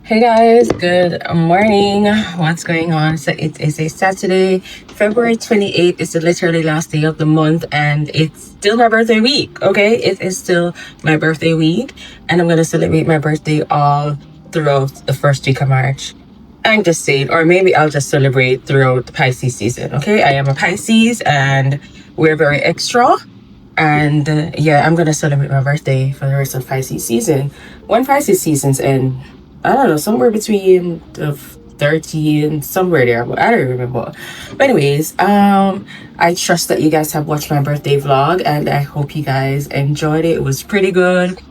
Hey guys, good morning. What's going on? So it is a Saturday, February 28th. It's the literally last day of the month and it's still my birthday week, okay? It is still my birthday week and I'm going to celebrate my birthday all throughout the first week of March. I'm just saying, or maybe I'll just celebrate throughout the Pisces season, okay? I am a Pisces and we're very extra. And I'm going to celebrate my birthday for the rest of Pisces season. When Pisces season's end, I don't know, somewhere between the 30 and somewhere there, but I don't remember. But anyways, I trust that you guys have watched my birthday vlog and I hope you guys enjoyed it. It was pretty good.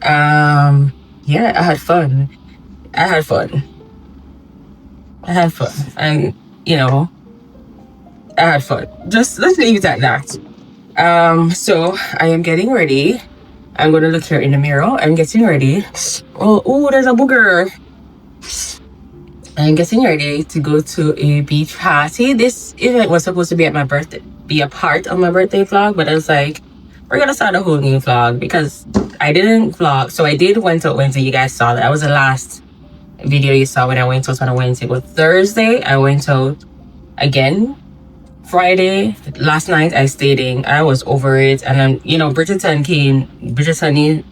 I had fun. And I had fun. Just let's leave it at that. So I am getting ready. I'm gonna look here in the mirror. I'm getting ready. Oh, there's a booger. I'm getting ready to go to a beach party. This event was supposed to be at my birthday, be a part of my birthday vlog, but I was like, we're gonna start a whole new vlog because I didn't vlog. So I did went out Wednesday. You guys saw that. That was the last video you saw when I went out on a Wednesday. But Thursday I went out again. Friday, last night I stayed in. I was over it, and then Bridgerton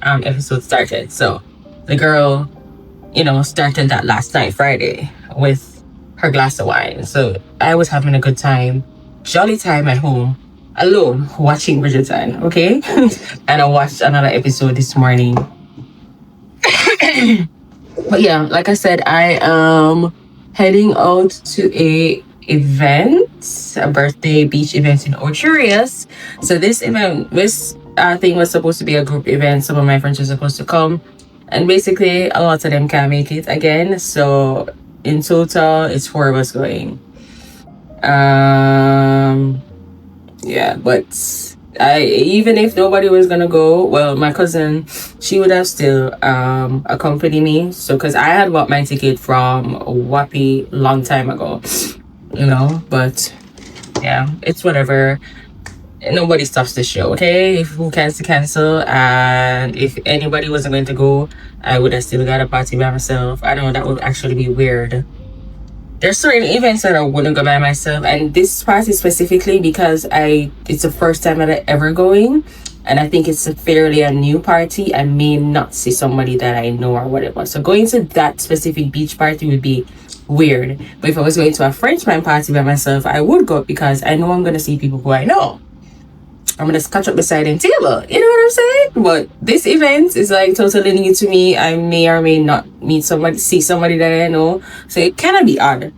episode started. So the girl, started that last night, Friday, with her glass of wine. So I was having a good time, jolly time at home, alone, watching Bridgerton. Okay, and I watched another episode this morning. But yeah, like I said, I am heading out to a birthday beach event in Oho Rios. So this thing was supposed to be a group event. Some of my friends were supposed to come, and basically a lot of them can't make it again. So in total, it's 4 of us going. But even if nobody was gonna go, well, my cousin, she would have still accompanied me. So because I had bought my ticket from Wappy long time ago. But yeah, it's whatever. Nobody stops the show, okay? If who cancel, and if anybody wasn't going to go, I would have still got a party by myself. I know that would actually be weird. There's certain events that I wouldn't go by myself, and this party specifically because it's the first time that I'm ever going, and I think it's a new party. I may not see somebody that I know or whatever. So going to that specific beach party would be weird. But if I was going to a Frenchman party by myself, I would go because I know I'm going to see people who I know. I'm going to catch up beside a table. You know what I'm saying? But this event is like totally new to me. I may or may not see somebody that I know. So it cannot be odd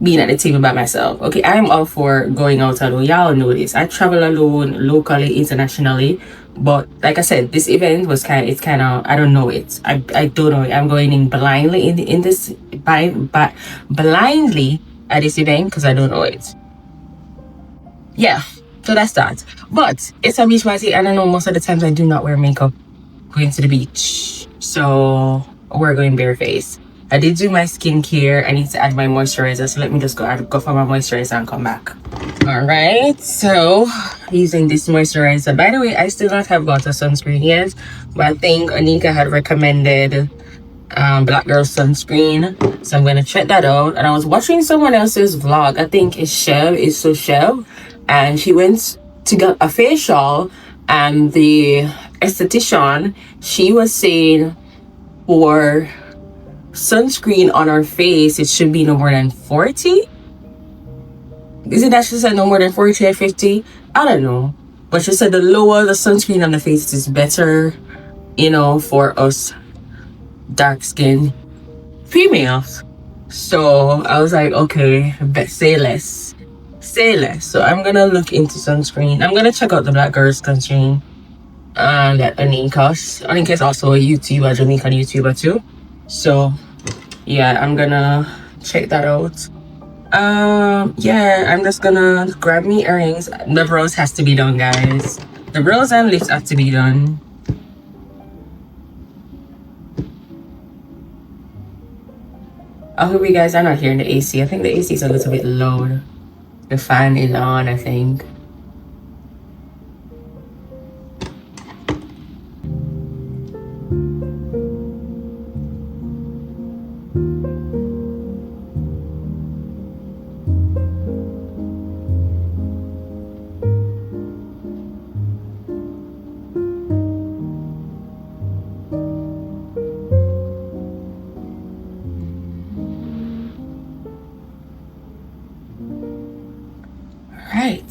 being at the table by myself. Okay, I'm all for going out alone. Y'all know this. I travel alone, locally, internationally. But like I said, this event was kind of I don't know it. I don't know it. I'm going in blindly blindly at this event because I don't know it. Yeah, so that's that. But it's a beach party, and I know most of the times I do not wear makeup going to the beach. So we're going barefaced. I did do my skincare. I need to add my moisturizer. So let me just go for my moisturizer and come back. Alright, so using this moisturizer. By the way, I still not have got a sunscreen yet, but I think Anika had recommended Black Girl sunscreen, so I'm gonna check that out. And I was watching someone else's vlog. I think it's Chev, and she went to get a facial, and the esthetician, she was saying for sunscreen on our face, it should be no more than 40. Is it that she said no more than 40 or 50? I don't know. But she said the lower the sunscreen on the face is better, for us dark skinned females. So I was like, okay, but say less. So I'm gonna look into sunscreen. I'm gonna check out the Black Girl sunscreen that Anika is also a YouTuber, Jamaican YouTuber too. So yeah, I'm gonna check that out. I'm just gonna grab me earrings. The brows has to be done, guys. The brows and lips have to be done. I hope you guys are not hearing the AC. I think the AC is a little bit loud. The fan is on, I think. Right,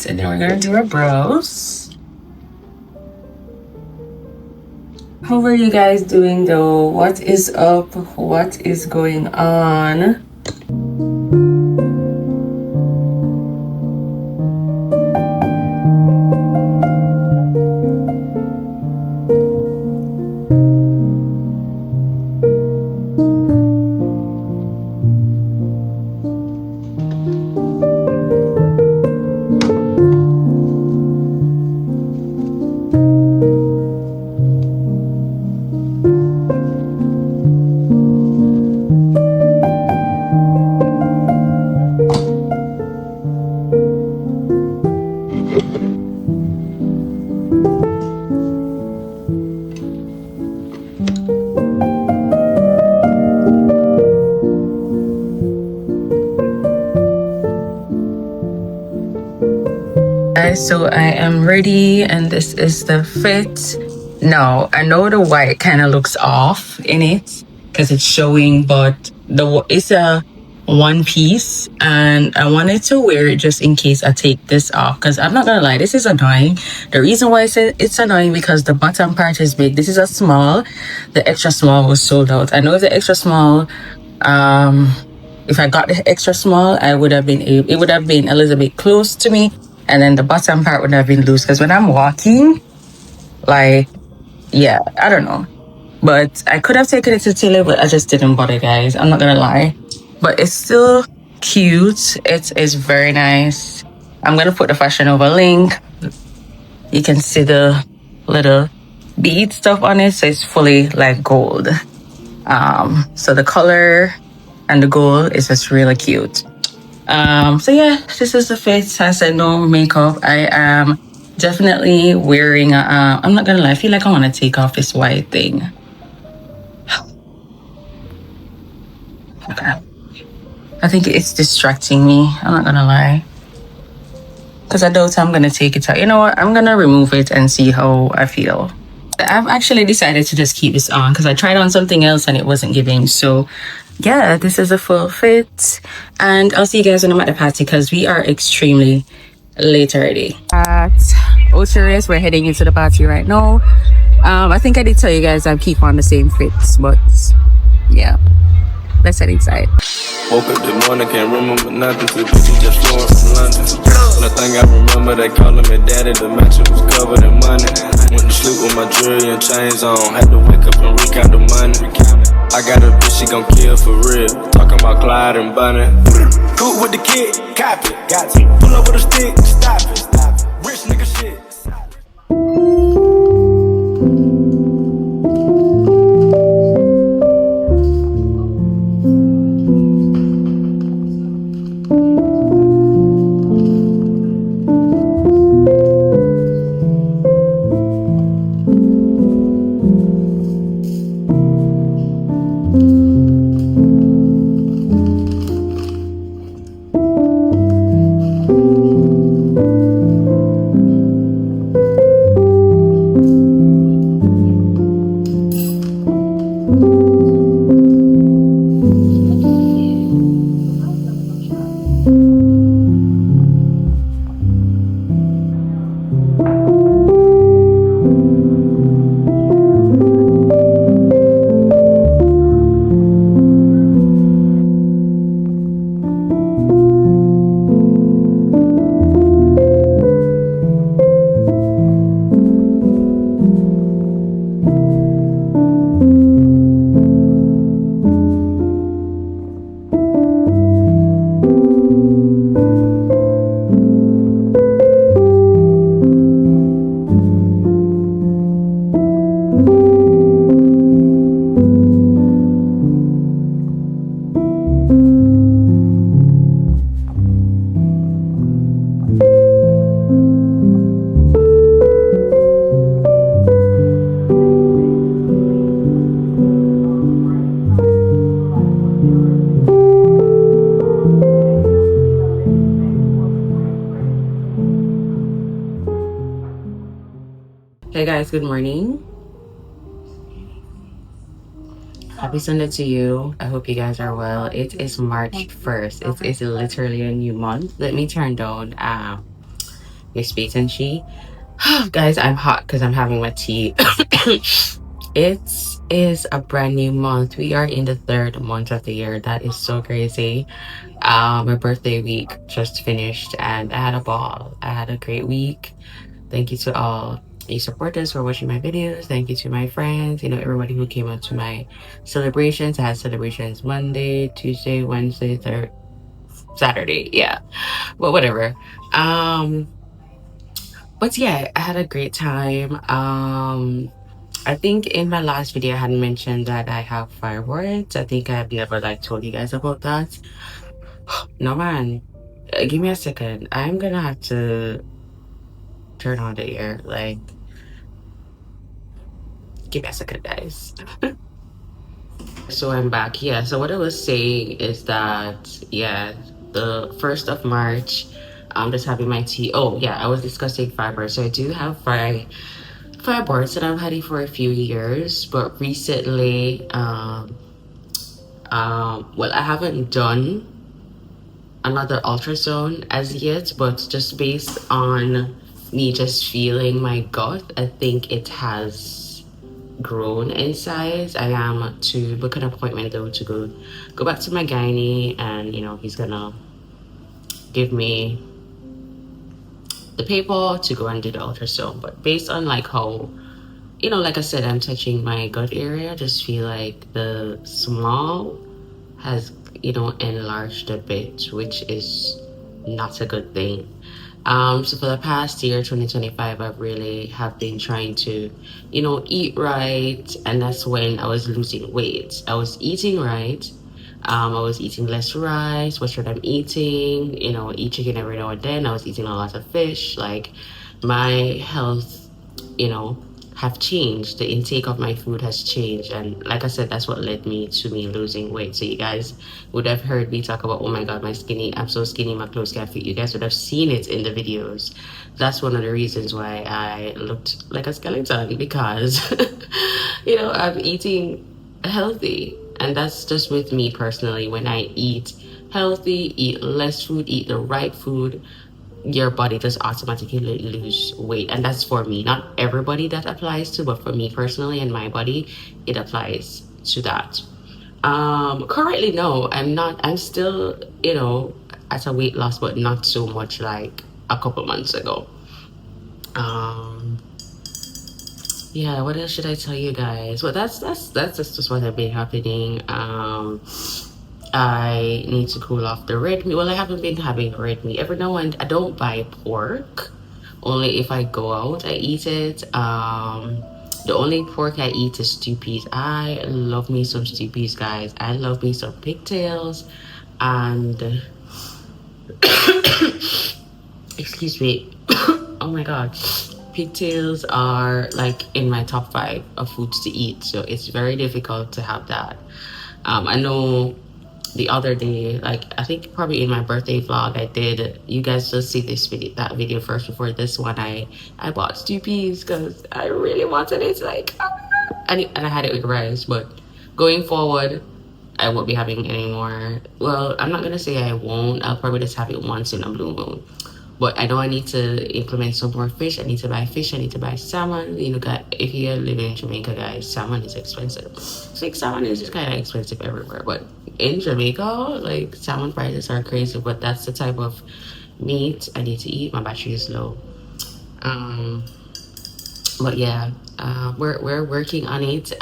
and then we're gonna do our brows. How are you guys doing though? What is up? What is going on? So I am ready, and this is the fit. Now I know the white kind of looks off in it because it's showing, but it's a one piece, and I wanted to wear it just in case I take this off, because I'm not gonna lie, this is annoying. The reason why I said it's annoying because the bottom part is big. This is a small. The extra small was sold out. I know if the extra small, if I got the extra small, it would have been a little bit close to me, and then the bottom part would have been loose, because when I'm walking, like, yeah, I don't know. But I could have taken it to Tilly, but I just didn't bother, guys. I'm not gonna lie. But it's still cute. It is very nice. I'm gonna put the Fashion Over link. You can see the little bead stuff on it, so it's fully like gold. So the color and the gold is just really cute. So yeah, this is the fit. I said no makeup. I am definitely wearing I'm not gonna lie, I feel like I want to take off this white thing. Okay, I think it's distracting me, I'm not gonna lie, because I doubt I'm gonna take it out. You know what, I'm gonna remove it and see how I feel. I've actually decided to just keep this on because I tried on something else and it wasn't giving. So yeah, this is a full fit, and I'll see you guys when I'm at the party because we are extremely late already. At Oho Rios, we're heading into the party right now. I think I did tell you guys I keep on the same fits, but yeah, let's head inside. Woke up this morning, can't remember nothing. Two bitches just flowing from London. Nothing I remember, they calling me daddy. The mattress was covered in money. Went to sleep with my jewelry and chains on. Had to wake up and recount the money. I got a bitch, she gon' kill for real. Talking about Clyde and Bunny. Cool with the kid, copy. Got to pull up with a stick, stop it. Rich nigga shit. Hey guys, good morning. Happy Sunday to you. I hope you guys are well. It is March 1st. It is literally a new month. Let me turn down your space and she. Guys, I'm hot because I'm having my tea. It is a brand new month. We are in the 3rd month of the year. That is so crazy. My birthday week just finished and I had a ball. I had a great week. Thank you to all you supporters for watching my videos. Thank you to my friends, everybody who came out to my celebrations. I had celebrations Monday, Tuesday, Wednesday, Saturday. Yeah, but whatever. But yeah, I had a great time. I think in my last video I had mentioned that I have fibroids. I think I've never told you guys about that. No man, give me a second. I'm gonna have to turn on the air. Give me a second, guys. So I'm back. Yeah. So what I was saying is that the 1st of March, I'm just having my tea. Oh yeah, I was discussing fibroids. So I do have fibroids that I've had it for a few years, but recently, well, I haven't done another ultrasound as yet, but just based on me just feeling my gut, I think it has grown in size. I am to book an appointment though to go back to my gynae, and he's gonna give me the paper to go and do the ultrasound. But based on how like I said, I'm touching my gut area, I just feel like the small has enlarged a bit, which is not a good thing. So for the past year, 2025, I really have been trying to, eat right. And that's when I was losing weight. I was eating right. I was eating less rice, what should I'm eating, eat chicken every now and then. I was eating a lot of fish. My health, have changed. The intake of my food has changed, and like I said, that's what led me to me losing weight. So you guys would have heard me talk about, oh my god, I'm so skinny, my clothes can't fit. You guys would have seen it in the videos. That's one of the reasons why I looked like a skeleton, because I'm eating healthy, and that's just with me personally. When I eat healthy, eat less food, eat the right food, your body just automatically lose weight. And that's for me, not everybody that applies to, but for me personally and my body, it applies to that. Currently, no, I'm still at a weight loss, but not so much like a couple months ago. Yeah, what else should I tell you guys? Well, that's just what have been happening. I need to cool off the red meat. Well, I haven't been having red meat. Every now and I don't buy pork. Only if I go out, I eat it. The only pork I eat is stew peas. I love me some stew peas, guys. I love me some pigtails. And excuse me. Oh my god. Pigtails are in my top 5 of foods to eat. So it's very difficult to have that. I know the other day, I think probably in my birthday vlog I did, you guys just see that video first before this one. I bought stew peas because I really wanted it, and I had it with rice. But going forward, I won't be having any more. Well, I'm not gonna say I won't. I'll probably just have it once in a blue moon. But I know I need to implement some more fish. I need to buy fish. I need to buy salmon. If you live in Jamaica, guys, salmon is expensive. Salmon is just kind of expensive everywhere. But in Jamaica, salmon prices are crazy. But that's the type of meat I need to eat. My battery is low. But yeah, we're working on it.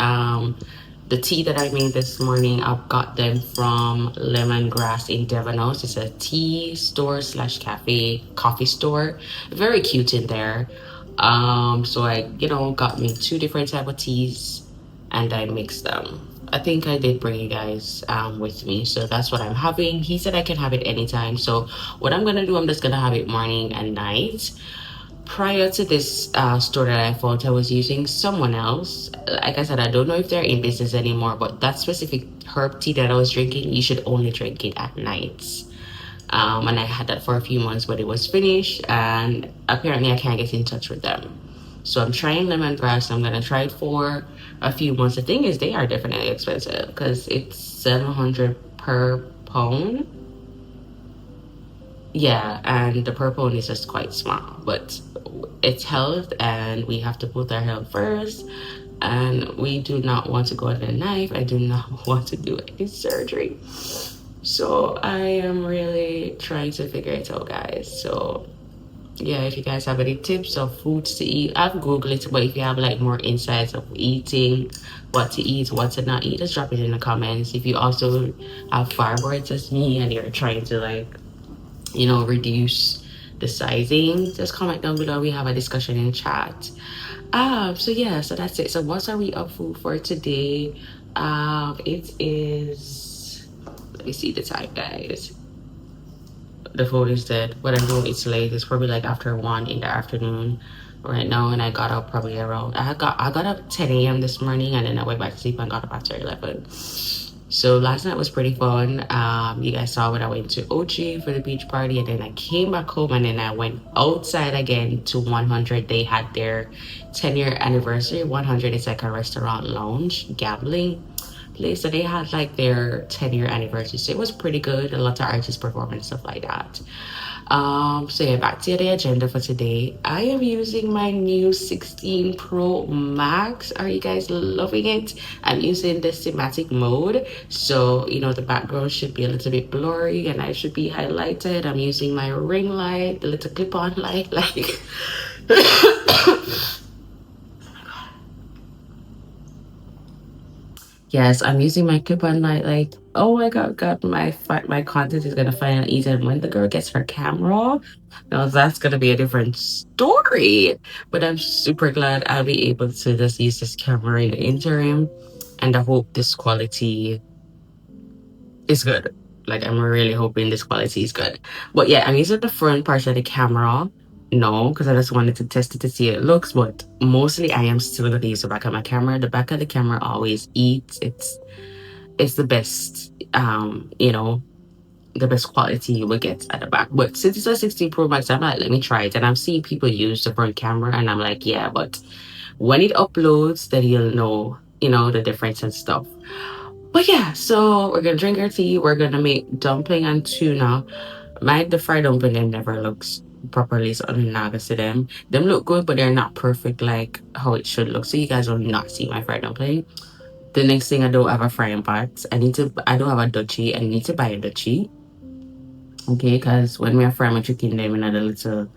The tea that I made this morning, I've got them from Lemongrass in Devon House. It's a tea store / coffee store. Very cute in there. So I, got me 2 different type of teas and I mixed them. I think I did bring you guys with me. So that's what I'm having. He said I can have it anytime. So what I'm gonna do, I'm just gonna have it morning and night. Prior to this store that I found, I was using someone else. Like I said, I don't know if they're in business anymore, but that specific herb tea that I was drinking, you should only drink it at nights. And I had that for a few months, but it was finished, and apparently I can't get in touch with them. So I'm trying lemongrass. I'm gonna try it for a few months. The thing is, they are definitely expensive because it's 700 per pound. Yeah, and the per pound is just quite small, but it's health, and we have to put our health first. And we do not want to go under a knife. I do not want to do any surgery. So I am really trying to figure it out, guys. So yeah, if you guys have any tips of foods to eat, I've googled it, but if you have like more insights of eating, what to eat, what to not eat, just drop it in the comments. If you also have fibroids as me and you're trying to like, reduce the sizing, just comment down below. We have a discussion in chat. So yeah, so that's it. So what are we up for today? It is, let me see the time, guys. The phone is dead, but I know it's late. It's probably like after 1 in the afternoon right now, and I got up probably around, I got up 10 a.m. this morning, and then I went back to sleep and got up after 11. So last night was pretty fun. You guys saw when I went to OG for the beach party, and then I came back home, and then I went outside again to 100. They had their 10-year anniversary. 100 is like a restaurant lounge gambling place. So they had like their 10-year anniversary. So it was pretty good. A lot of artists performing and stuff like that. So yeah, back to the agenda for today. I am using my new 16 Pro Max. Are you guys loving it? I'm using the cinematic mode. So, the background should be a little bit blurry and I should be highlighted. I'm using my ring light, the little clip-on light, like Yes, I'm using my clip-on light. Like, oh my God, my content is gonna finally eat. And when the girl gets her camera, now that's gonna be a different story. But I'm super glad I'll be able to just use this camera in the interim, and I hope this quality is good. Like, I'm really hoping this quality is good. But yeah, I'm using the front part of the camera. No, because I just wanted to test it to see how it looks. But mostly, I am still gonna use the back of my camera. The back of the camera always eats. It's the best, the best quality you will get at the back. But since it's a 16 Pro Max, I'm like, let me try it. And I'm seeing people use the front camera, and I'm like, yeah, but when it uploads, then you'll know, the difference and stuff. But yeah, so we're gonna drink our tea. We're gonna make dumpling and tuna. The fried dumpling them never looks properly, so I'm not gonna see them. Them look good, but they're not perfect like how it should look. So you guys will not see my fried dumpling. The next thing, I don't have a frying pot. I don't have a dutchie. I need to buy a dutchie. Okay, because when we are frying my chicken, them in a little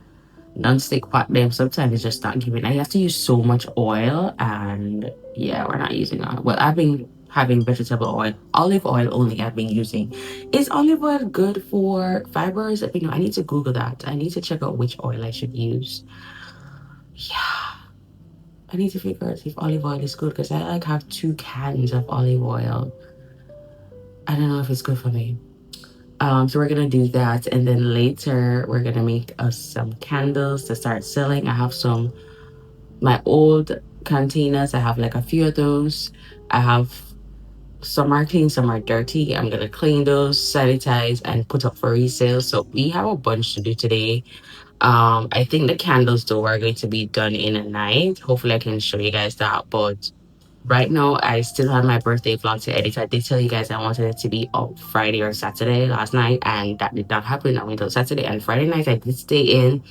non-stick pot, them sometimes it's just not giving. I have to use so much oil, and yeah, we're not using that. Well, I've been having vegetable oil, olive oil only. I've been using. Is olive oil good for fibers? I need to Google that. I need to check out which oil I should use. Yeah. I need to figure out if olive oil is good because I like have 2 cans of olive oil. I don't know if it's good for me. So we're gonna do that, and then later we're gonna make us some candles to start selling. I have my old containers. I have like a few of those. I have some are clean, some are dirty. I'm gonna clean those, sanitize, and put up for resale. So we have a bunch to do today. I think the candles though are going to be done in a night. Hopefully I can show you guys that. But right now I still have my birthday vlog to edit. I did tell you guys I wanted it to be up Friday or Saturday last night, and that did not happen. I went on Saturday and Friday night. I did stay in,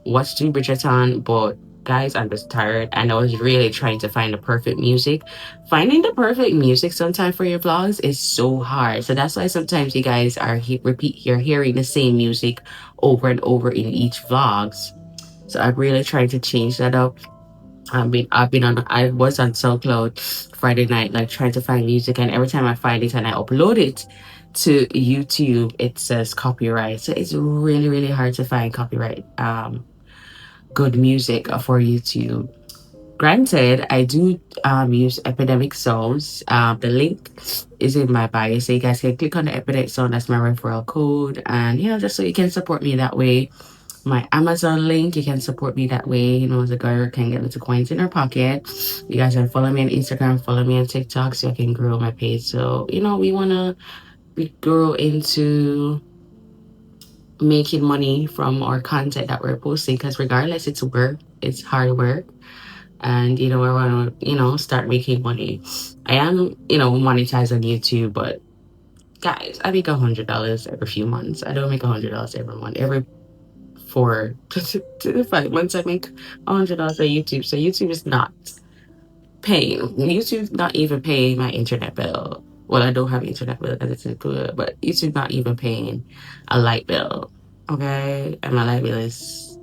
watch Two Bridgerton, but guys, I'm just tired, and I was really trying to find the perfect music. Finding the perfect music sometimes for your vlogs is so hard. So that's why sometimes you guys are you're hearing the same music over and over in each vlogs. So I'm really trying to change that up. I was on Soundcloud Friday night, like trying to find music, and every time I find it and I upload it to YouTube, it says copyright. So it's really, really hard to find copyright good music for YouTube. Granted, I do use Epidemic Sounds. The link is in my bio, so you guys can click on the Epidemic Sound. That's my referral code, and just so you can support me that way. My Amazon link, you can support me that way. The girl can get little coins in her pocket. You guys can follow me on Instagram, follow me on TikTok, so I can grow my page. So we wanna grow into making money from our content that we're posting, because regardless, it's work, it's hard work. And I want to start making money. I am monetized on YouTube, but guys, I make $100 every few months. I don't make $100 every month. Every 4 to 5 months, I make $100 on YouTube. So YouTube is not paying. YouTube's not even paying my internet bill. Well, I don't have internet bill because it's included, but YouTube not even paying a light bill. Okay, and my light bill is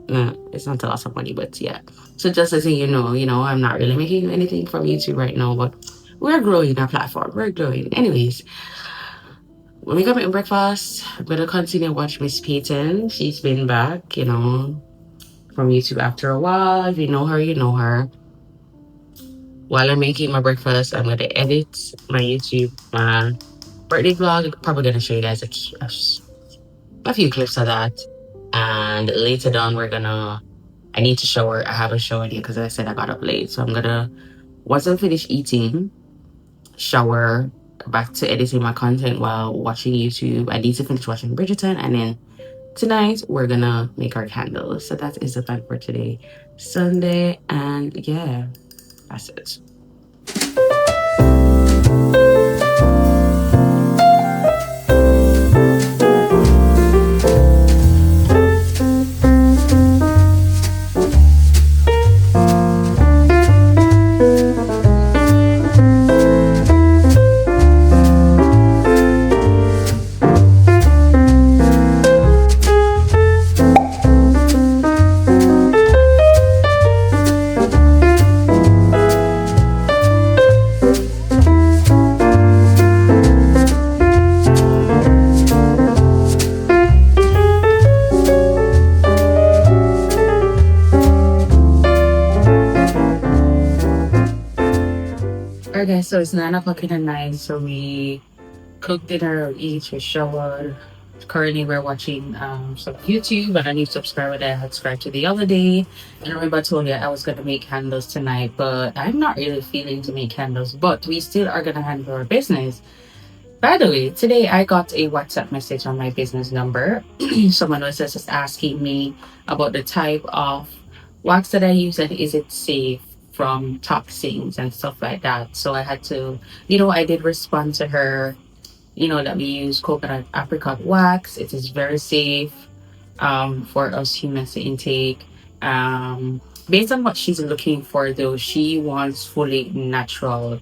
it's not a lot of money, but yeah. So just as you know, I'm not really making anything from YouTube right now, but we're growing our platform. We're growing. Anyways, when we come eat breakfast, I'm gonna continue watch Miss Peyton. She's been back, from YouTube after a while. If you know her, you know her. While I'm making my breakfast, I'm gonna edit my YouTube, my birthday vlog. I'm probably gonna show you guys a few clips of that. And later on, I need to shower. I haven't showered yet because I said I got up late. So once I finish eating, shower, back to editing my content while watching YouTube. I need to finish watching Bridgerton, and then tonight we're gonna make our candles. So that is the plan for today, Sunday, and yeah, that's it. Okay, so it's 9 o'clock in the night. So we cooked dinner, each we showered. Currently, we're watching some YouTube, but a new subscriber that I had subscribed to the other day. And remember, I told you I was gonna make candles tonight, but I'm not really feeling to make candles. But we still are gonna handle our business. By the way, today I got a WhatsApp message on my business number. Someone was just asking me about the type of wax that I use and is it safe from toxins and stuff like that. So I had to, I did respond to her, that we use coconut apricot wax. It is very safe for us humans to intake. Based on what she's looking for, though, she wants fully natural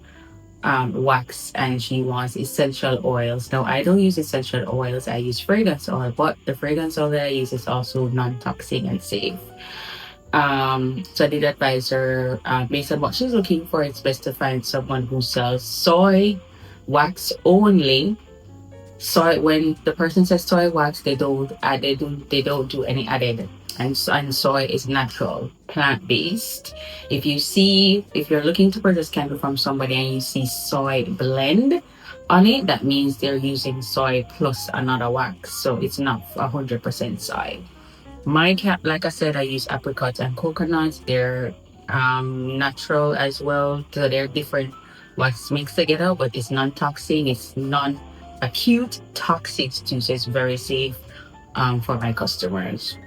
wax, and she wants essential oils. Now, I don't use essential oils. I use fragrance oil, but the fragrance oil that I use is also non-toxic and safe. So I did advise her, based on what she's looking for, it's best to find someone who sells soy wax only. Soy, when the person says soy wax, they don't do any added. And soy is natural, plant-based. If you're looking to purchase candle from somebody and you see soy blend on it, that means they're using soy plus another wax. So it's not 100% soy. Like I said, I use apricot and coconut. They're natural as well. So they're different wax mixed together, but it's non-toxic. It's non-acute toxic too. So it's very safe for my customers.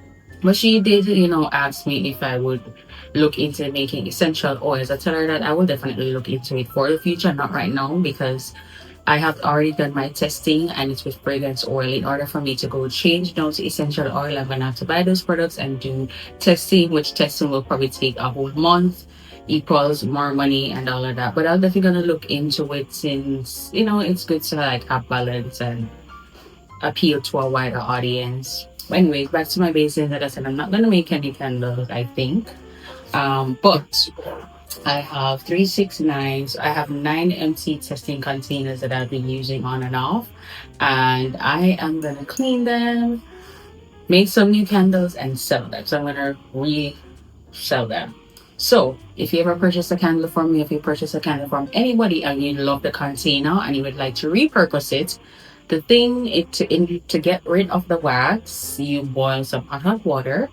But she did, ask me if I would look into making essential oils. I tell her that I will definitely look into it for the future, not right now, because I have already done my testing and it's with fragrance oil. In order for me to go change down to essential oil, I'm going to have to buy those products and do testing, which testing will probably take a whole month, equals more money and all of that. But I'm definitely going to look into it, since, it's good to have balance and appeal to a wider audience. Anyways, back to my basin. Like I said, I'm not going to make any candles, I think. But I have 3, 6, 9. So I have 9 empty testing containers that I've been using on and off. And I am going to clean them, make some new candles, and sell them. So I'm going to resell them. So if you ever purchase a candle from me, if you purchase a candle from anybody and you love the container and you would like to repurpose it, the thing to get rid of the wax, you boil some hot water,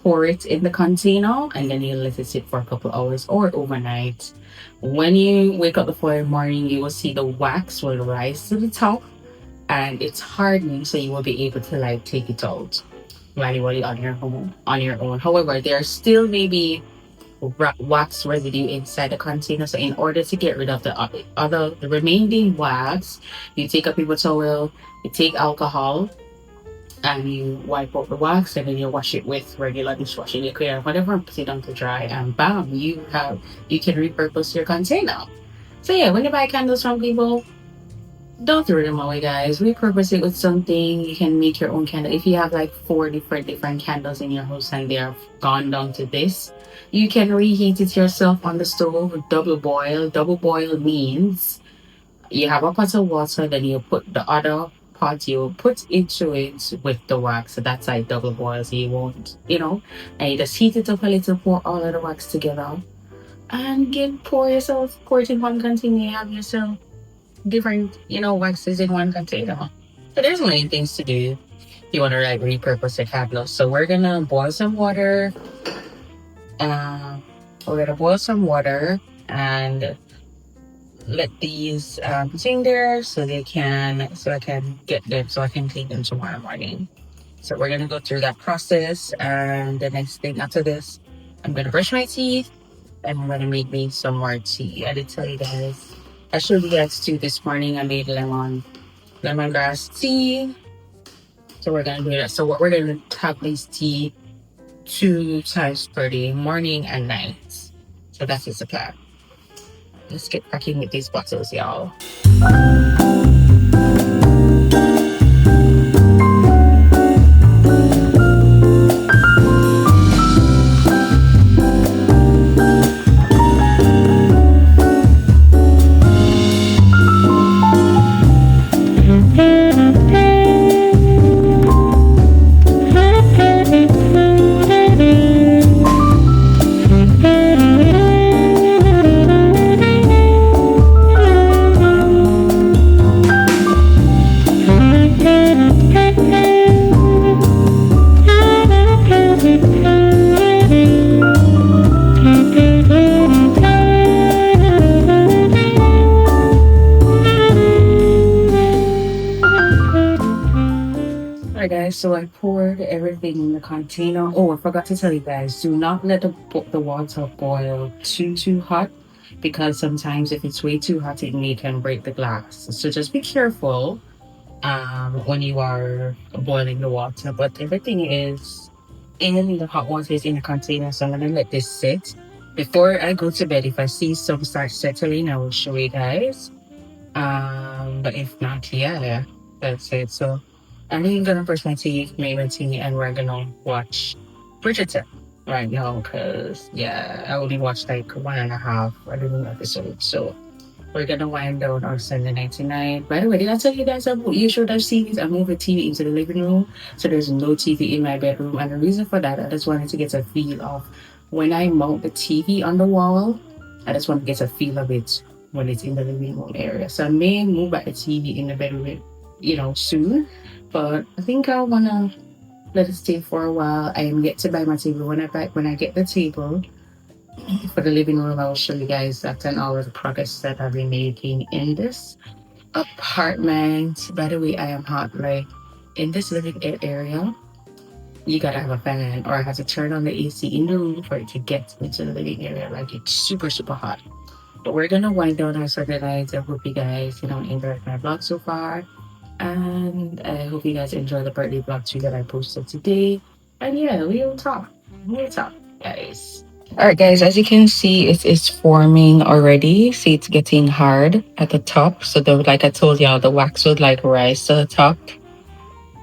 pour it in the container, and then you let it sit for a couple hours or overnight. When you wake up the following morning, you will see the wax will rise to the top, and it's hardening, so you will be able to like take it out manually on your own. However, there still may be wax residue inside the container. So in order to get rid of the remaining wax, you take a paper towel, you take alcohol, and you wipe out the wax, and then you wash it with regular dishwashing liquid or whatever, and put it on to dry, and bam, you can repurpose your container. So yeah, when you buy candles from people, don't throw them away, guys. Repurpose it with something. You can make your own candle. If you have like 4 different candles in your house and they are gone down to this, you can reheat it yourself on the stove. Double boil. Double boil means you have a pot of water, then you put the other pot, you put into it with the wax. So that's like double boil. So you won't, and you just heat it up a little, pour all of the wax together, and pour it in one container. You have yourself different, waxes in one container. So there's many things to do if you want to like repurpose a candle. So we're gonna boil some water. We're gonna boil some water and let these sitting there so I can get them, so I can clean them tomorrow morning. So we're gonna go through that process, and the next thing after this, I'm gonna brush my teeth and I'm gonna make me some more tea. I did tell you guys. I showed you guys too this morning. I made lemongrass tea. So we're gonna do that. So what we're gonna have this tea 2 times per day, morning and night. So that's just the plan. Let's get cracking with these bottles, y'all. So I poured everything in the container. Oh, I forgot to tell you guys, do not let the water boil too hot, because sometimes if it's way too hot, it can break the glass. So just be careful when you are boiling the water. But everything is in the hot water, is in the container. So I'm gonna let this sit. Before I go to bed, if I see some start settling, I will show you guys. But if not, yeah, that's it. So I'm gonna brush my teeth, make my tea, and we're gonna watch Bridgerton right now, because I only watched like 1.5 episodes. So we're gonna wind down our Sunday night tonight. By the way, did I tell you guys you should have seen this? I moved the TV into the living room, so there's no TV in my bedroom. And the reason for that, I just wanted to get a feel of when I mount the TV on the wall. I just want to get a feel of it when it's in the living room area. So I may move back the TV in the bedroom, soon. But I think I wanna let it stay for a while. I am yet to buy my table. When I get the table for the living room, I will show you guys that and all of the progress that I've been making in this apartment. By the way, I am hot. Like in this living area, you gotta have a fan, or I have to turn on the AC in the room for it to get into the living area. Like it's super hot. But we're gonna wind down our Sunday night. I hope you guys, enjoyed my vlog so far. And I hope you guys enjoy the birthday vlog too that I posted today. And yeah, we'll talk, guys. Alright guys, as you can see, it is forming already. See, it's getting hard at the top. So like I told y'all, the wax would like rise to the top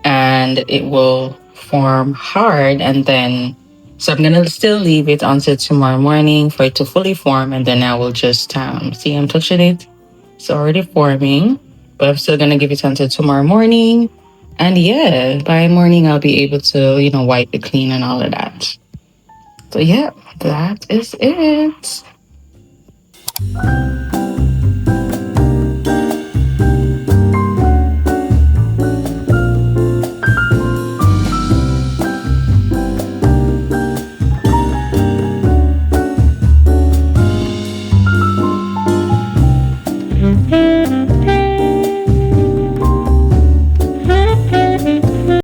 and it will form hard. And then, so I'm gonna still leave it until tomorrow morning for it to fully form, and then I will just see, I'm touching it. It's already forming. But I'm still gonna give it until tomorrow morning. And yeah, by morning I'll be able to, wipe it clean and all of that. So yeah, that is it.